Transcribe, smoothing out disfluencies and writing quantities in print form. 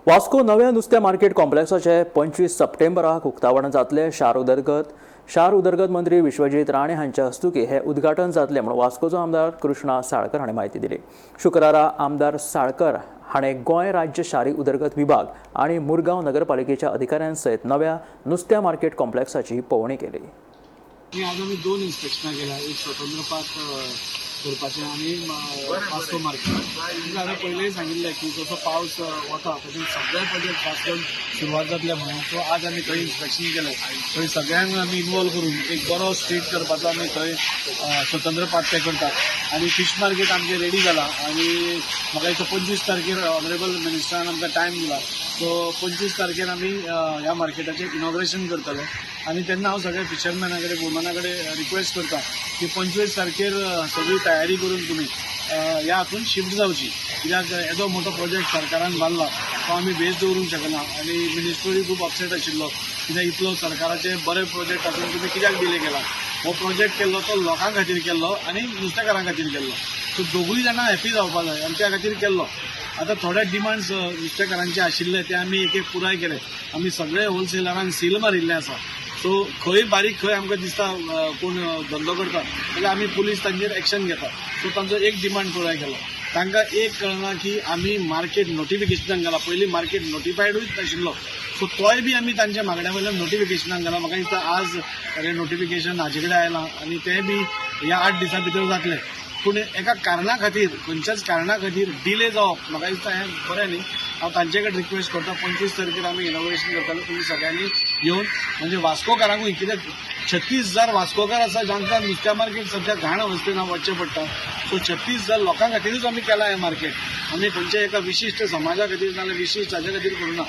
वास्को नव्या नुस्त्या मार्केट कॉम्प्लेक्साचे 25 सप्टेंबराक उक्तावण जातले। शार उदरगत मंत्री विश्वजीत राणे हांच्या हस्तुकी हे उद्घाटन जातले म्हणून वास्कोचो आमदार कृष्णा साळकर हांणी माहिती दिली। शुक्रारा आमदार साळकर हाणें गोंय राज्य शारी उदरगत विभाग आणि मुरगांव नगरपालिकेच्या अधिकाऱ्यांसयत नव्या नुस्त्या मार्केट कॉम्प्लेक्साची पळोवणी केली। आज आम्ही 2 इन्स्पेक्शनां केला, एक स्वतंत्र पार्क करपाचें आनी वास्को मार्केट। हांवें पयलींय सांगिल्लें की जसो पावस वता तशें सगळे प्रोजेक्ट वास्कोन सुरवात जातले म्हणून। सो आज आमी थंय इन्स्पेक्शन केलें, थंय सगळ्यांक आमी इनवॉल्व करून एक बरो स्ट्रीट करपाचो आमी थंय स्वतंत्र पार्क ते करतात। आनी फिश मार्केट आमचें रेडी जाला आनी म्हाका दिसता 25 तारखेर ऑनरेबल मिनिस्टरान आमकां टायम दिला। सो 25 तारखेर आमी ह्या मार्केटाचें इनॉग्रेशन करतले आनी तेन्ना हांव सगळ्या फिशरमॅना कडेन वुमना कडेन रिक्वेस्ट करता की 25 तारखेर सगळी तयारी करून तुमी ह्या हातून शिफ्ट जावची, कित्याक येदो मोठो प्रोजेक्ट सरकारान बांदला तो आमी बेस दवरूंक शकना। आनी मिनिस्टरूय खूब अपसेट आशिल्लो कित्याक इतलो सरकाराचे बरे प्रोजेक्ट आसून तुमी कित्याक डिले केला। हो प्रोजेक्ट केल्लो तो लोकां खातीर केल्लो आनी नुस्तेकारां खातीर केल्लो। सो दोगूय जाणां हॅपी जावपा जाय आनी त्या खातीर केल्लो। आता थोडे डिमांड्स नुस्तेकारांचे आशिल्ले ते आमी एक पुराय केले। आमी सगळे होलसेलरांक सील मारिल्ले आसा। सो खंय बारीक खंय आमकां दिसता कोण धंदो करता जाल्यार आमी पुलीस तांचेर एक्शन घेता। सो तांचो एक डिमांड पुराय केलो। तांकां एक कळना की आमी मार्केट नोटिफिकेशनाक गेला, पयलीं मार्केट नोटिफायडूच नाशिल्लो। सो तोय बी आमी तांच्या मागण्या वयल्यान नोटिफिकेशनाक गेला। म्हाका दिसता आज नोटिफिकेशन हाजे कडेन आयलां आनी तें बी ह्या 8 दिसां भितर जातलें। पूण एका कारणा खातीर खंयच्याच कारणा खातीर डिले जावप म्हाका दिसता हें बरें न्ही। हांव तांचे कडेन रिक्वेस्ट करता 25 तारखेर आमी इनॉग्रेशन करतले, तुमी सगळ्यांनी येवन म्हणजे वास्कोकारांकूय, कित्याक 36,000 वास्कोकार आसा जांकां नुस्त्या मार्केट सद्या घाण अवस्थेन वचचें पडटा। सो 36,000 लोकां खातीरूच आमी केलां हें मार्केट। आमी खंयच्या एका विशिश्ट समाजा खातीर नाजाल्यार विशिश्ट हाजे खातीर करूना।